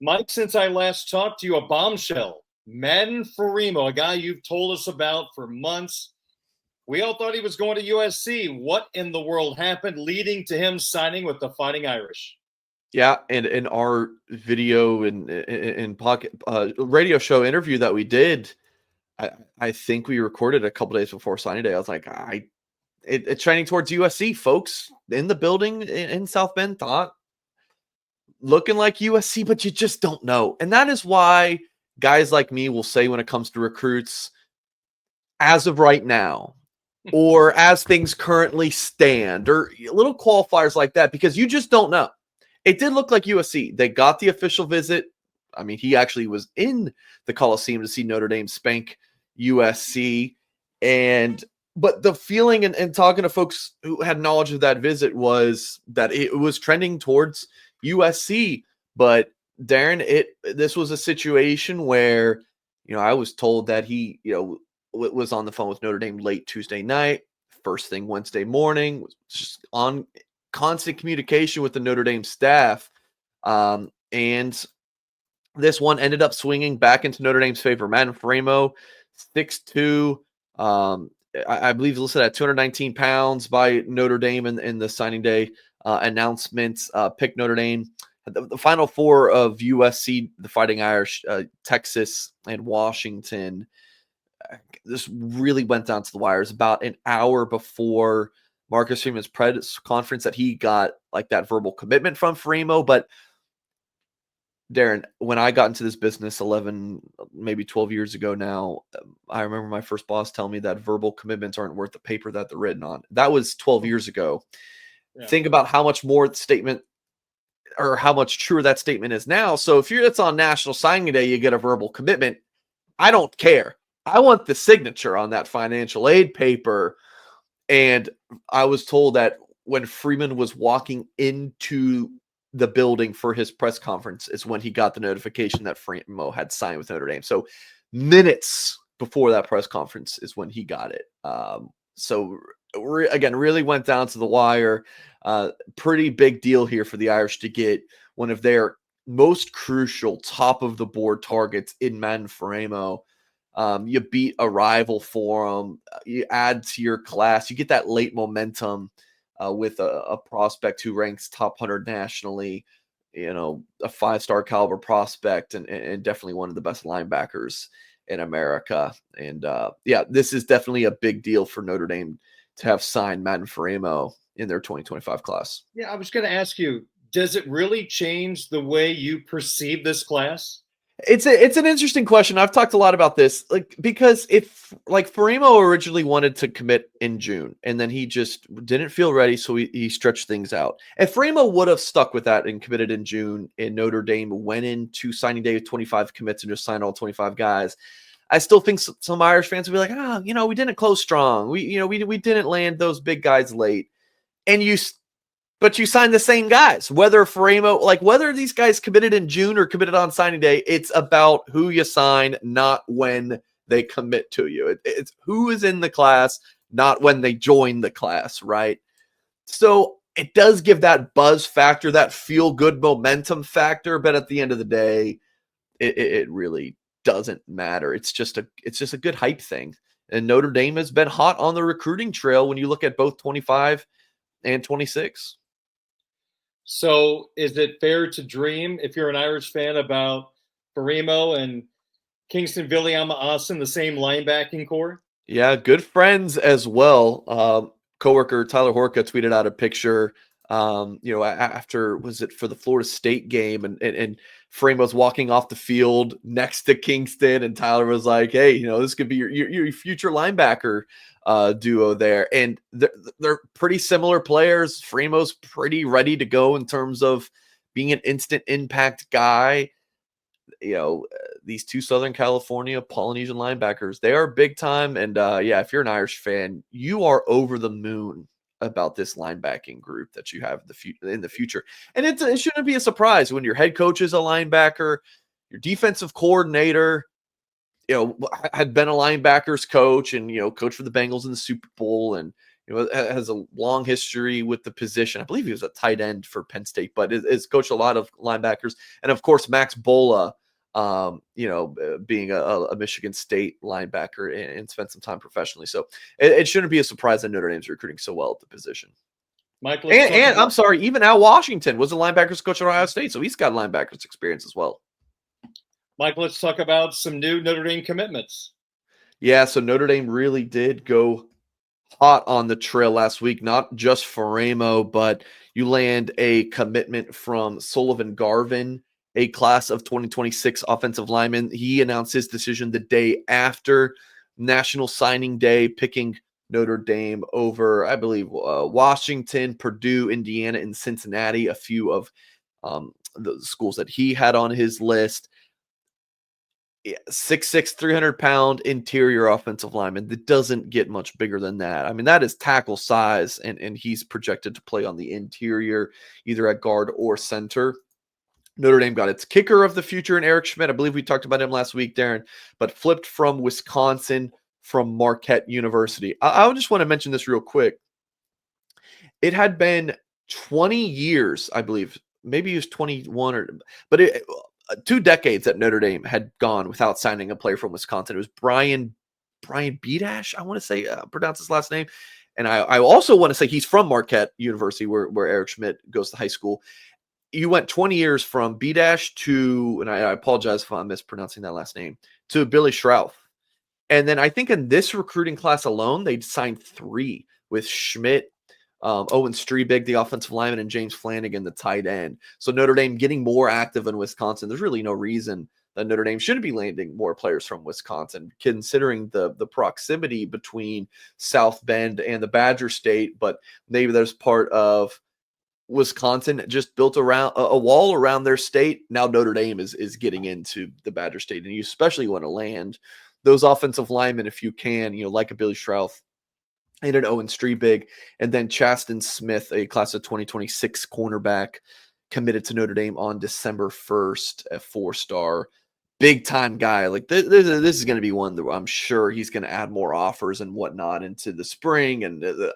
Mike, since I last talked to you, a bombshell. Madden Faraimo, a guy you've told us about for months. We all thought he was going to USC. What in the world happened leading to him signing with the Fighting Irish? Yeah, and in our video and pocket radio show interview that we did, I think we recorded a couple days before signing day. I was like, it's trending towards USC. Folks in the building in South Bend thought looking like USC, but you just don't know. And that is why guys like me will say when it comes to recruits, as of right now, or as things currently stand, or little qualifiers like that, because you just don't know. It did look like USC. They got the official visit. I mean, he actually was in the Coliseum to see Notre Dame spank USC. But the feeling and talking to folks who had knowledge of that visit was that it was trending towards USC. But Darren, this was a situation where, I was told that he, was on the phone with Notre Dame late Tuesday night, first thing Wednesday morning, was just on constant communication with the Notre Dame staff. And this one ended up swinging back into Notre Dame's favor. Madden Faraimo, 6'2", I believe listed at 219 pounds by Notre Dame in the signing day announcements, picked Notre Dame. The final four of USC, the Fighting Irish, Texas, and Washington. This really went down to the wires about an hour before Marcus Freeman's press conference that he got like that verbal commitment from Faraimo. But Darren, when I got into this business 11, maybe 12 years ago now, I remember my first boss telling me that verbal commitments aren't worth the paper that they're written on. That was 12 years ago. Yeah. Think about how much more the statement or how much truer that statement is now. So if it's on National Signing Day, you get a verbal commitment. I don't care. I want the signature on that financial aid paper. And I was told that when Freeman was walking into the building for his press conference is when he got the notification that Faraimo had signed with Notre Dame. So minutes before that press conference is when he got it. Again, really went down to the wire. Pretty big deal here for the Irish to get one of their most crucial top of the board targets in Madden Faraimo. You beat a rival for them. You add to your class. You get that late momentum with a prospect who ranks top 100 nationally. A 5-star caliber prospect and definitely one of the best linebackers in America. And this is definitely a big deal for Notre Dame to have signed Madden Faraimo in their 2025 class. Yeah, I was going to ask you, does it really change the way you perceive this class? It's an interesting question. I've talked a lot about this, because if Faraimo originally wanted to commit in June and then he just didn't feel ready, so he stretched things out. If Faraimo would have stuck with that and committed in June, and Notre Dame went into signing day with 25 commits and just signed all 25 guys, I still think some Irish fans would be like, we didn't close strong. We didn't land those big guys late, but you signed the same guys, whether Faraimo, whether these guys committed in June or committed on signing day, it's about who you sign, not when they commit to you. It's who is in the class, not when they join the class, right? So it does give that buzz factor, that feel-good momentum factor, but at the end of the day, it really doesn't matter. It's just a good hype thing. And Notre Dame has been hot on the recruiting trail when you look at both 25 and 26. So is it fair to dream, if you're an Irish fan, about Faraimo and Kingston Viliama-Austin, the same linebacking core? Yeah, good friends as well. Coworker Tyler Horka tweeted out a picture, after, was it for the Florida State game, and Faraimo's walking off the field next to Kingston, and Tyler was like, hey, this could be your future linebacker duo there. And they're pretty similar players. Faraimo's pretty ready to go in terms of being an instant impact guy. These two Southern California Polynesian linebackers, they are big time. And if you're an Irish fan, you are over the moon about this linebacking group that you have in the future. And it shouldn't be a surprise when your head coach is a linebacker, your defensive coordinator, had been a linebackers coach and, coach for the Bengals in the Super Bowl. And, has a long history with the position. I believe he was a tight end for Penn State, but has coached a lot of linebackers. And of course, Max Bola, being a Michigan State linebacker and spent some time professionally. So it shouldn't be a surprise that Notre Dame's recruiting so well at the position. Mike, And I'm sorry, even Al Washington was a linebackers coach at Ohio State, so he's got linebackers experience as well. Mike, let's talk about some new Notre Dame commitments. Yeah, so Notre Dame really did go hot on the trail last week, not just Faraimo, but you land a commitment from Sullivan Garvin, a class of 2026 offensive lineman. He announced his decision the day after National Signing Day, picking Notre Dame over, I believe, Washington, Purdue, Indiana, and Cincinnati, a few of the schools that he had on his list. 6'6", 300-pound interior offensive lineman. That doesn't get much bigger than that. I mean, that is tackle size, and he's projected to play on the interior, either at guard or center. Notre Dame got its kicker of the future in Eric Schmidt. I believe we talked about him last week, Darren, but flipped from Wisconsin from Marquette University. I just want to mention this real quick. It had been 20 years, I believe. Maybe he was 21, but 2 decades that Notre Dame had gone without signing a player from Wisconsin. It was Brian Bedash, I want to say, pronounce his last name. And I also want to say he's from Marquette University, where Eric Schmidt goes to high school. You went 20 years from Bedash to, and I apologize if I'm mispronouncing that last name, to Billy Schrauth. And then I think in this recruiting class alone, they'd signed 3 with Schmidt, Owen Strebig, the offensive lineman, and James Flanagan, the tight end. So Notre Dame getting more active in Wisconsin. There's really no reason that Notre Dame shouldn't be landing more players from Wisconsin, considering the proximity between South Bend and the Badger State. But maybe there's part of Wisconsin just built around a wall around their state. Now Notre Dame is getting into the Badger State, and you especially want to land those offensive linemen if you can, like a Billy Schrauth and an Owen Strebig, and then Chasten Smith, a class of 2026 cornerback, committed to Notre Dame on December 1st, a 4-star, big-time guy. Like this is going to be one that I'm sure he's going to add more offers and whatnot into the spring, and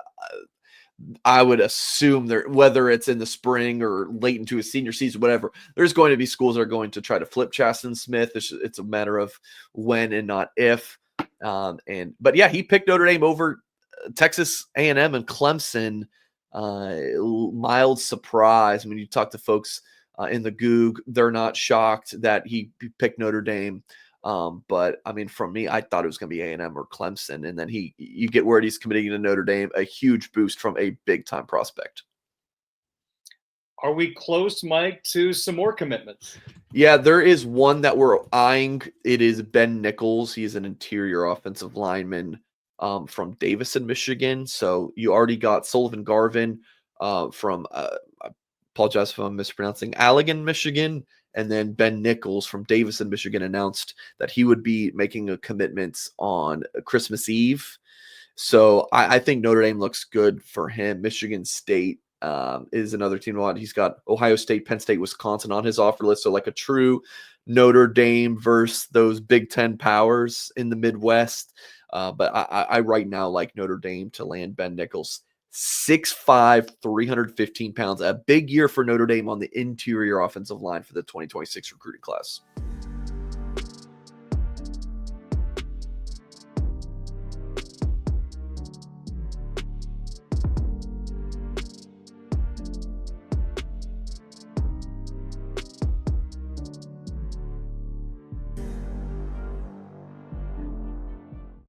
I would assume whether it's in the spring or late into his senior season, whatever, there's going to be schools that are going to try to flip Chasten Smith. It's a matter of when and not if. But yeah, he picked Notre Dame over Texas A&M and Clemson. Mild surprise. I mean, you talk to folks in the Goog, they're not shocked that he picked Notre Dame. But I mean, from me, I thought it was going to be A&M or Clemson, and then you get word he's committing to Notre Dame, a huge boost from a big time prospect. Are we close, Mike, to some more commitments? Yeah, there is one that we're eyeing. It is Ben Nichols. He's an interior offensive lineman from Davison, Michigan. So you already got Sullivan Garvin from, I apologize if I'm mispronouncing, Allegan, Michigan. And then Ben Nichols from Davison, Michigan announced that he would be making a commitment on Christmas Eve. So I think Notre Dame looks good for him. Michigan State is another team. He's got Ohio State, Penn State, Wisconsin on his offer list. So like a true Notre Dame versus those Big Ten powers in the Midwest. But I right now like Notre Dame to land Ben Nichols. 6'5", 315 pounds. A big year for Notre Dame on the interior offensive line for the 2026 recruiting class.